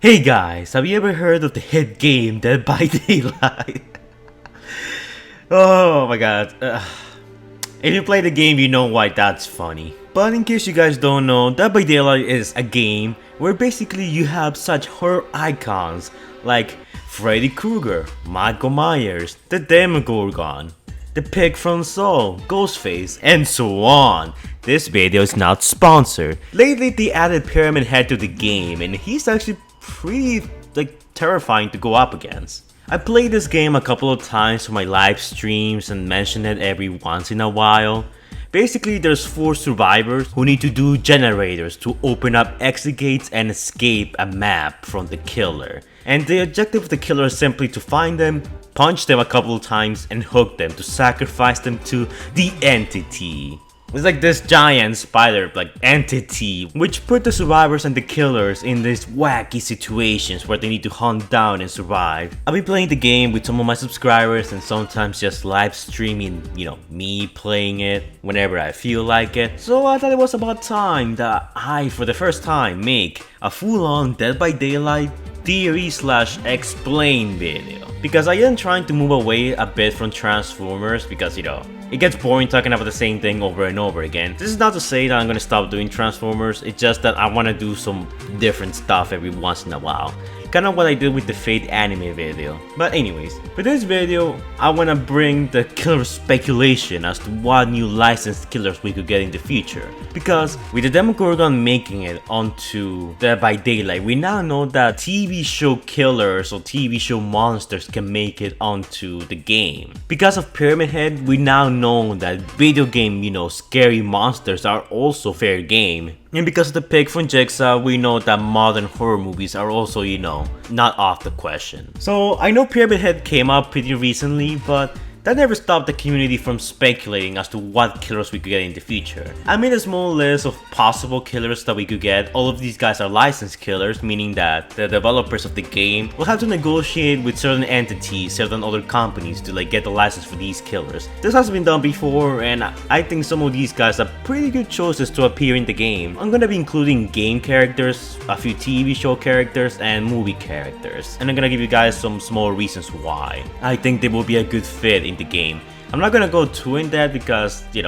Hey guys, have you ever heard of the hit game Dead by Daylight? Oh my god. If you play the game, you know why that's funny. But in case you guys don't know, Dead by Daylight is a game where basically you have such horror icons like Freddy Krueger, Michael Myers, the Demogorgon, the Pig from Saw, Ghostface, and so on. This video is not sponsored. Lately they added Pyramid Head to the game and he's actually pretty terrifying to go up against. I played this game a couple of times for my live streams and mention it every once in a while. Basically there's 4 survivors who need to do generators to open up exit gates and escape a map from the killer. And the objective of the killer is simply to find them, punch them a couple of times and hook them to sacrifice them to the entity. It's like this giant spider entity which put the survivors and the killers in these wacky situations where they need to hunt down and survive. I'll be playing the game with some of my subscribers and sometimes just live streaming, me playing it whenever I feel like it. So I thought it was about time that I, for the first time, make a full-on Dead by Daylight theory/explain video. Because I am trying to move away a bit from Transformers because, it gets boring talking about the same thing over and over again. This is not to say that I'm gonna stop doing Transformers, it's just that I wanna do some different stuff every once in a while. Kind of what I did with the Fate anime video. But anyways, for this video, I wanna bring the killer speculation as to what new licensed killers we could get in the future. Because with the Demogorgon making it onto Dead by Daylight, we now know that TV show killers or TV show monsters can make it onto the game. Because of Pyramid Head, we now know that video game, scary monsters are also fair game. And because of the pig from Jigsaw, we know that modern horror movies are also, not off the question. So I know Pyramid Head came up pretty recently, but that never stopped the community from speculating as to what killers we could get in the future. I made a small list of possible killers that we could get. All of these guys are licensed killers, meaning that the developers of the game will have to negotiate with certain entities, certain other companies to get the license for these killers. This has been done before and I think some of these guys are pretty good choices to appear in the game. I'm gonna be including game characters, a few TV show characters, and movie characters. And I'm gonna give you guys some small reasons why I think they will be a good fit in the game. I'm not gonna go too in depth because, this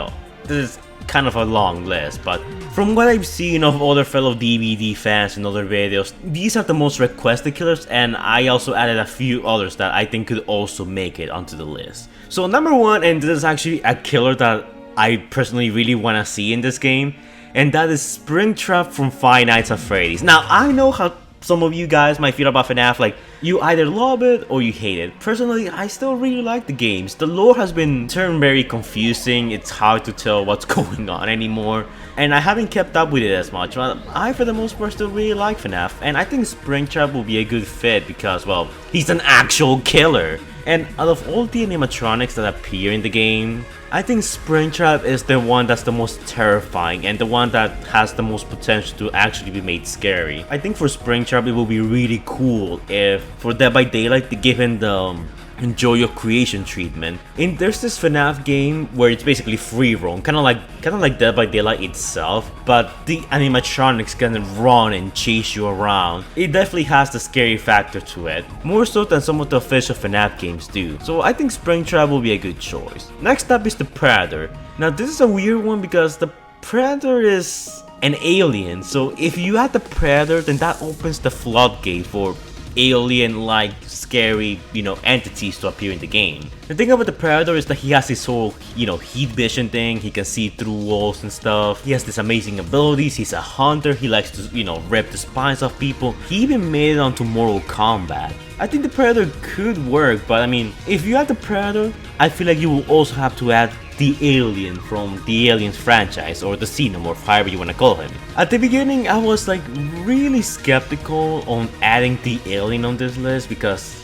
is kind of a long list, but from what I've seen of other fellow DVD fans and other videos, these are the most requested killers, and I also added a few others that I think could also make it onto the list. So number 1, and this is actually a killer that I personally really want to see in this game, and that is Springtrap from Five Nights at Freddy's. Now I know how some of you guys might feel about FNAF, you either love it or you hate it. Personally, I still really like the games. The lore has been turned very confusing, it's hard to tell what's going on anymore, and I haven't kept up with it as much, but I for the most part still really like FNAF, and I think Springtrap will be a good fit because, well, he's an actual killer. And out of all the animatronics that appear in the game, I think Springtrap is the one that's the most terrifying and the one that has the most potential to actually be made scary. I think for Springtrap it will be really cool if for Dead by Daylight they give him the enjoy your creation treatment. And there's this FNAF game where it's basically free roam, kind of like Dead by Daylight itself, but the animatronics can run and chase you around. It definitely has the scary factor to it, more so than some of the official FNAF games do. So I think Springtrap will be a good choice. Next up is the Predator. Now this is a weird one because the Predator is an alien, so if you add the Predator, then that opens the floodgate for alien-like scary, entities to appear in the game. The thing about the Predator is that he has this whole, heat vision thing, he can see through walls and stuff, he has these amazing abilities, he's a hunter, he likes to, rip the spines off people, he even made it onto Mortal Kombat. I think the Predator could work, but I mean, if you add the Predator, I feel like you will also have to add the alien from the Aliens franchise, or the Xenomorph, however you want to call him. At the beginning I was really skeptical on adding the alien on this list because,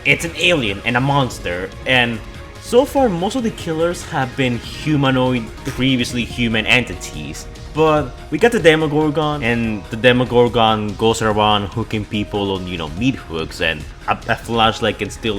it's an alien and a monster, and so far most of the killers have been humanoid, previously human entities. But we got the Demogorgon, and the Demogorgon goes around hooking people on, meat hooks, and a flashlight can still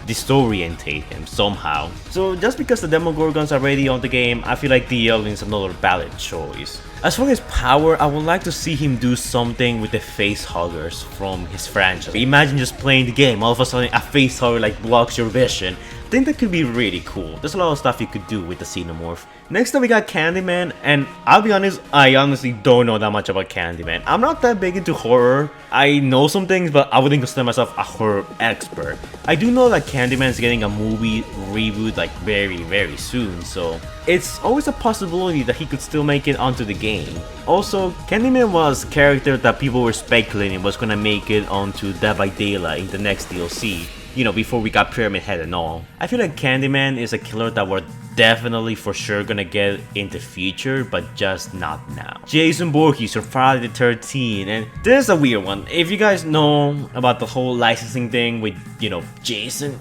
disorientate him somehow. So just because the Demogorgons are already on the game, I feel like the alien's another valid choice. As for his power, I would like to see him do something with the face huggers from his franchise. Imagine just playing the game, all of a sudden a face hugger like blocks your vision. I think that could be really cool. There's a lot of stuff you could do with the Xenomorph. Next up we got Candyman, and I'll be honest, I honestly don't know that much about Candyman. I'm not that big into horror. I know some things, but I wouldn't consider myself a horror expert. I do know that Candyman is getting a movie reboot like very soon, so it's always a possibility that he could still make it onto the game. Also, Candyman was a character that people were speculating was gonna make it onto Dead by Daylight in the next DLC. You know, before we got Pyramid Head and all. I feel like Candyman is a killer that we're definitely for sure gonna get in the future, but just not now. Jason Voorhees from Friday the 13th, and this is a weird one. If you guys know about the whole licensing thing with, you know, Jason,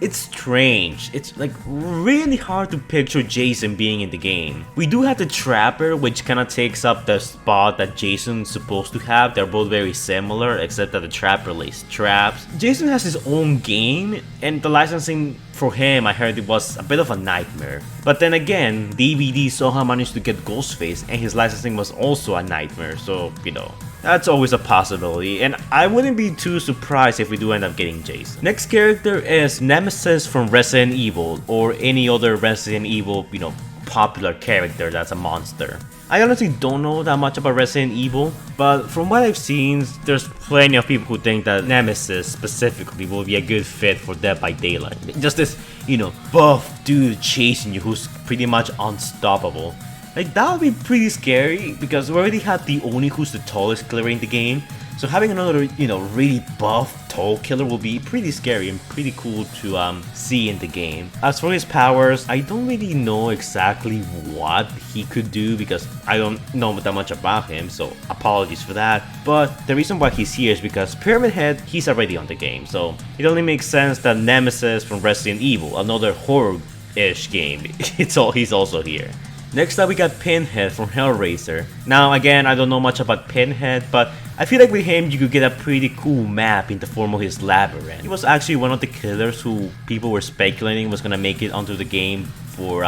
it's strange. It's like really hard to picture Jason being in the game. We do have the Trapper, which kind of takes up the spot that Jason's supposed to have. They're both very similar, except that the Trapper lays traps. Jason has his own game, and the licensing for him, I heard it was a bit of a nightmare. But then again, DVD somehow managed to get Ghostface, and his licensing was also a nightmare, so, you know. That's always a possibility, and I wouldn't be too surprised if we do end up getting Jason. Next character is Nemesis from Resident Evil, or any other Resident Evil, you know, popular character that's a monster. I honestly don't know that much about Resident Evil, but from what I've seen, there's plenty of people who think that Nemesis specifically will be a good fit for Dead by Daylight. Just this, you know, buff dude chasing you who's pretty much unstoppable. Like, that would be pretty scary because we already had the Oni, who's the tallest killer in the game. So having another, you know, really buff, tall killer will be pretty scary and pretty cool to see in the game. As for his powers, I don't really know exactly what he could do because I don't know that much about him, so apologies for that. But the reason why he's here is because Pyramid Head, he's already on the game, so it only makes sense that Nemesis from Resident Evil, another horror-ish game, he's also here. Next up we got Pinhead from Hellraiser. Now again, I don't know much about Pinhead, but I feel like with him you could get a pretty cool map in the form of his labyrinth. He was actually one of the killers who people were speculating was gonna make it onto the game for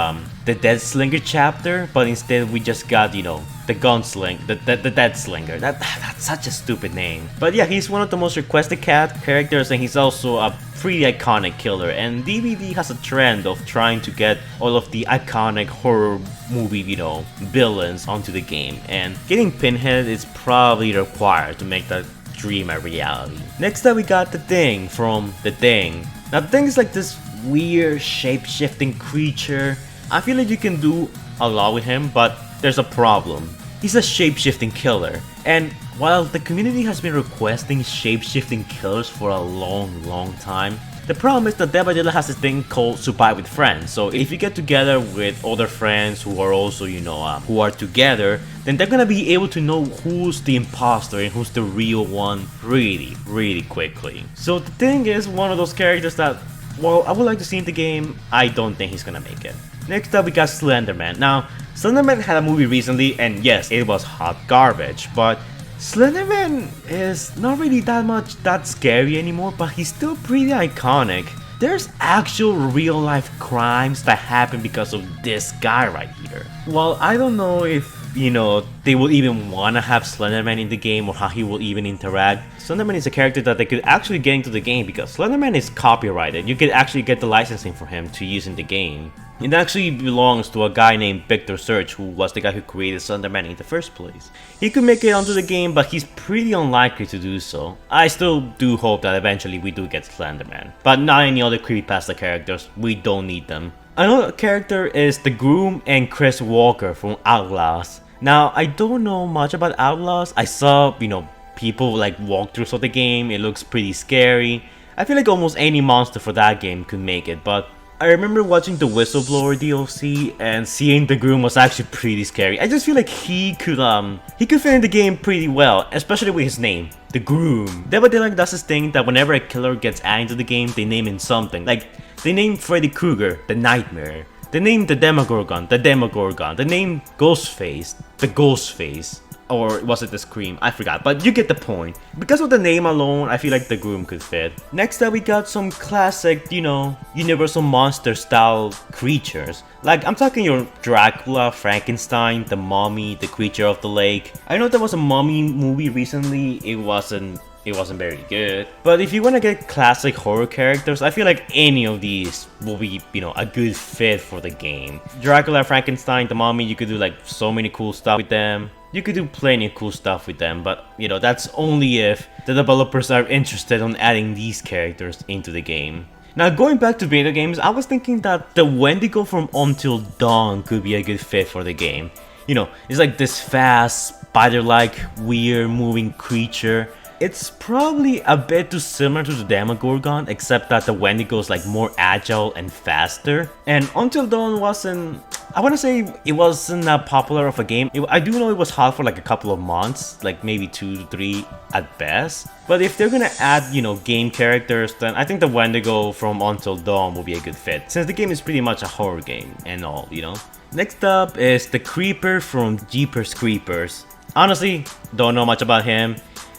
the Dead Slinger chapter, but instead we just got, you know, the Gunsling, the Dead Slinger. That's such a stupid name. But yeah, he's one of the most requested characters, and he's also a pretty iconic killer, and DVD has a trend of trying to get all of the iconic horror movie, you know, villains onto the game, and getting Pinhead is probably required to make that dream a reality. Next up we got the Thing from The Thing. Now The Thing is like this weird shape-shifting creature. I feel like you can do a lot with him, but there's a problem. He's a shape-shifting killer, and while the community has been requesting shape-shifting killers for a long time, the problem is that Dead by Daylight has this thing called Survive with Friends. So if you get together with other friends who are also, you know, who are together, then they're gonna be able to know who's the imposter and who's the real one really quickly. So The Thing is one of those characters that, well, I would like to see in the game. I don't think he's gonna make it. Next up we got Slenderman. Now, Slenderman had a movie recently, and yes, it was hot garbage, but Slenderman is not really that scary anymore, but he's still pretty iconic. There's actual real life crimes that happen because of this guy right here. Well, I don't know if, you know, they will even want to have Slenderman in the game or how he will even interact. Slenderman is a character that they could actually get into the game because Slenderman is copyrighted. You could actually get the licensing for him to use in the game. It actually belongs to a guy named Victor Surge, who was the guy who created Slenderman in the first place. He could make it onto the game, but he's pretty unlikely to do so. I still do hope that eventually we do get Slenderman, but not any other creepypasta characters. We don't need them. Another character is the Groom and Chris Walker from Outlaws. Now, I don't know much about Outlaws. I saw, you know, people like walkthroughs of the game. It looks pretty scary. I feel like almost any monster for that game could make it, but I remember watching the Whistleblower DLC and seeing the Groom was actually pretty scary. I just feel like he could fit in the game pretty well, especially with his name, the Groom. Dead by Daylight does this thing that whenever a killer gets added to the game, they name him something. Like, they name Freddy Krueger, the Nightmare. They name the Demogorgon, the Demogorgon. They name Ghostface, the Ghostface. Or was it the Scream? I forgot, but you get the point. Because of the name alone, I feel like the Groom could fit. Next up, we got some classic, you know, Universal Monster style creatures. Like, I'm talking your Dracula, Frankenstein, the Mummy, the Creature of the Lake. I know there was a Mummy movie recently, it wasn't very good. But if you want to get classic horror characters, I feel like any of these will be, you know, a good fit for the game. Dracula, Frankenstein, the Mummy, you could do like so many cool stuff with them. You could do plenty of cool stuff with them, but you know, that's only if the developers are interested in adding these characters into the game. Now, going back to video games, I was thinking that the Wendigo from Until Dawn could be a good fit for the game. You know, it's like this fast, spider-like, weird moving creature. It's probably a bit too similar to the Demogorgon, except that the Wendigo is like more agile and faster. And Until Dawn wasn't, I want to say it wasn't that popular of a game. I do know it was hot for like a couple of months, like maybe 2 to 3 at best. But if they're gonna add, you know, game characters, then I think the Wendigo from Until Dawn will be a good fit, since the game is pretty much a horror game and all, you know. Next up is the Creeper from Jeepers Creepers. Honestly, don't know much about him.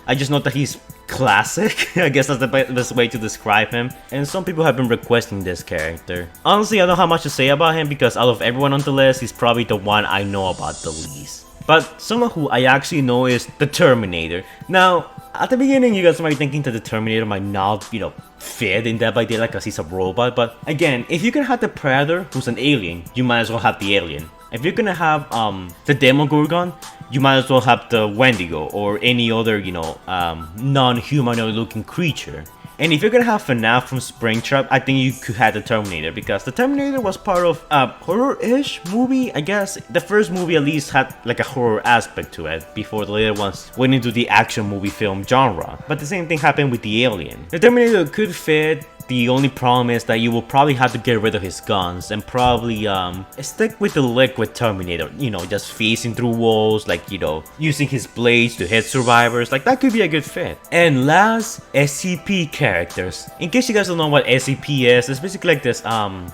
I just know that he's classic. I guess that's the best way to describe him. And some people have been requesting this character. Honestly, I don't have much to say about him because out of everyone on the list, he's probably the one I know about the least. But someone who I actually know is the Terminator. Now, at the beginning, you guys might be thinking that the Terminator might not, you know, fit in Dead by Daylight because he's a robot. But again, if you can have the Predator, who's an alien, you might as well have the alien. If you're gonna have the Demogorgon, you might as well have the Wendigo or any other, you know, non-humanoid looking creature. And if you're gonna have FNAF from Springtrap, I think you could have the Terminator, because the Terminator was part of a horror-ish movie, I guess. The first movie at least had like a horror aspect to it, before the later ones went into the action movie film genre. But the same thing happened with the Alien. The Terminator could fit. The only problem is that you will probably have to get rid of his guns and probably stick with the liquid Terminator, you know, just facing through walls, like, you know, using his blades to hit survivors. Like, that could be a good fit. And last, S.C.P Characters. In case you guys don't know what S.C.P is, it's basically like this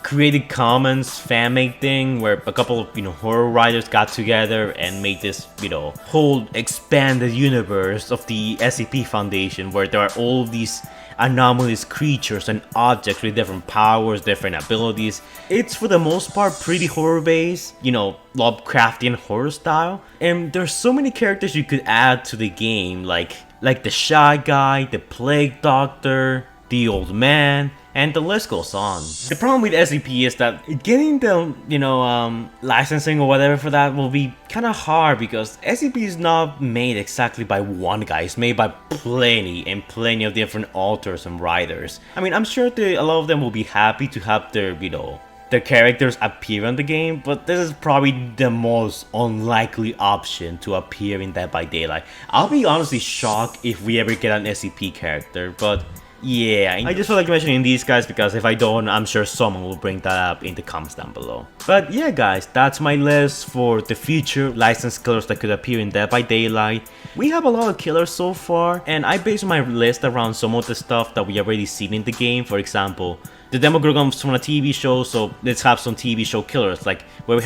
Creative Commons fanmade thing where a couple of, you know, horror writers got together and made this, you know, whole expanded universe of the S.C.P Foundation, where there are all these anomalous creatures and objects with different powers, different abilities. It's for the most part pretty horror based, you know, Lovecraftian horror style. And there's so many characters you could add to the game, like the Shy Guy, the Plague Doctor, the Old Man, and the list goes on. The problem with S.C.P is that getting the, you know, licensing or whatever for that will be kind of hard, because S.C.P is not made exactly by one guy. It's made by plenty of different authors and writers. I mean, I'm sure a lot of them will be happy to have their, you know, their characters appear in the game, but this is probably the most unlikely option to appear in Dead by Daylight. I'll be honestly shocked if we ever get an S.C.P character, but yeah, I just feel like mentioning these guys because if I don't, I'm sure someone will bring that up in the comments down below. But yeah guys, that's my list for the future licensed killers that could appear in Dead by Daylight. We have a lot of killers so far, and I based my list around some of the stuff that we already seen in the game. For example, the Demogorgon's from a TV show, so let's have some TV show killers. Like where we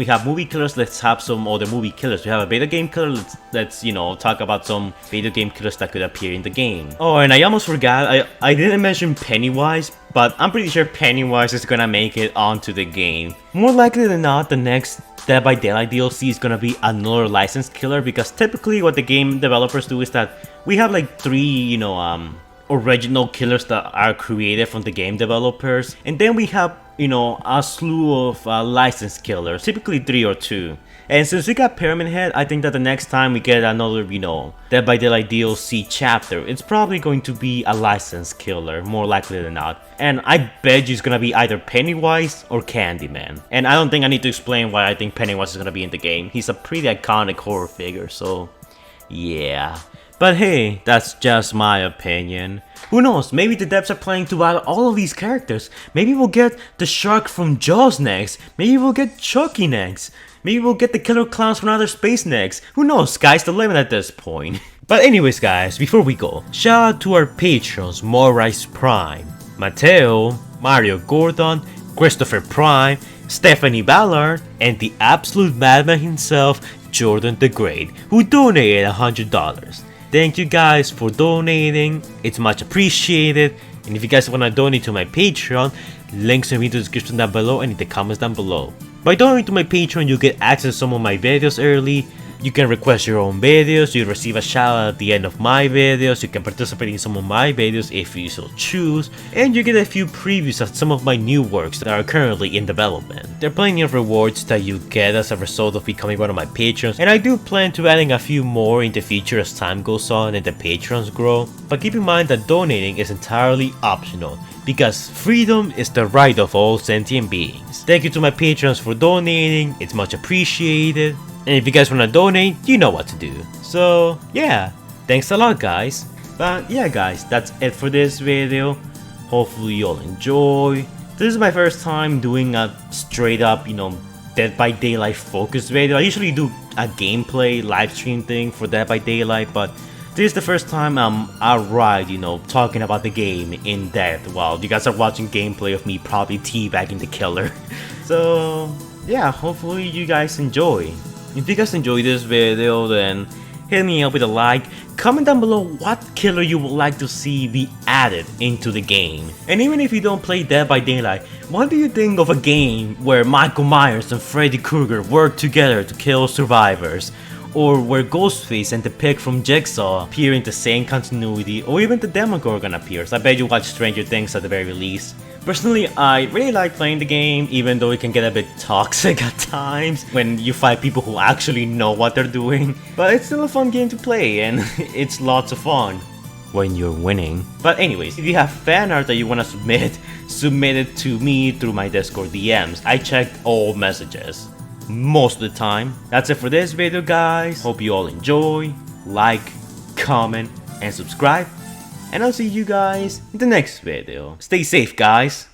have movie killers, let's have some other movie killers. We have a video game killer, let's you know, talk about some video game killers that could appear in the game. Oh, and I almost forgot, I didn't mention Pennywise, but I'm pretty sure Pennywise is gonna make it onto the game. More likely than not, the next Dead by Daylight DLC is gonna be another licensed killer, because typically what the game developers do is that we have like 3, you know, original killers that are created from the game developers, and then we have, you know, a slew of licensed killers, typically 3 or 2. And since we got Pyramid Head, I think that the next time we get another, you know, Dead by Daylight DLC chapter, it's probably going to be a licensed killer, more likely than not. And I bet you it's gonna be either Pennywise or Candyman. And I don't think I need to explain why I think Pennywise is gonna be in the game. He's a pretty iconic horror figure, so yeah. But hey, that's just my opinion. Who knows, maybe the devs are planning to add all of these characters. Maybe we'll get the shark from Jaws next. Maybe we'll get Chucky next. Maybe we'll get the killer clowns from outer space next. Who knows, sky's the limit at this point. But anyways guys, before we go, shout out to our patrons: Morais Prime, Mateo, Mario Gordon, Christopher Prime, Stephanie Ballard, and the absolute madman himself, Jordan the Great, who donated $100. Thank you guys for donating, it's much appreciated. And if you guys want to donate to my Patreon, links will be in the description down below and in the comments down below. By donating to my Patreon, you get access to some of my videos early. You can request your own videos, you receive a shout out at the end of my videos, you can participate in some of my videos if you so choose, and you get a few previews of some of my new works that are currently in development. There are plenty of rewards that you get as a result of becoming one of my patrons, and I do plan to adding a few more in the future as time goes on and the patrons grow. But keep in mind that donating is entirely optional, because freedom is the right of all sentient beings. Thank you to my patrons for donating, it's much appreciated. And if you guys wanna donate, you know what to do. So yeah, thanks a lot guys. But yeah guys, that's it for this video. Hopefully you all enjoy. This is my first time doing a straight up, Dead by Daylight focused video. I usually do a gameplay live stream thing for Dead by Daylight, but this is the first time I'm outright, talking about the game in depth while you guys are watching gameplay of me probably teabagging the killer. So yeah, hopefully you guys enjoy. If you guys enjoyed this video, then hit me up with a like, comment down below what killer you would like to see be added into the game. And even if you don't play Dead by Daylight, what do you think of a game where Michael Myers and Freddy Krueger work together to kill survivors? Or where Ghostface and the pig from Jigsaw appear in the same continuity, or even the Demogorgon appears? I bet you watch Stranger Things at the very least. Personally, I really like playing the game, even though it can get a bit toxic at times when you fight people who actually know what they're doing. But it's still a fun game to play, and it's lots of fun when you're winning. But anyways, if you have fan art that you want to submit it to me through my Discord DMs. I checked all messages most of the time. That's it for this video guys. Hope you all enjoy, like, comment, and subscribe. And I'll see you guys in the next video. Stay safe guys.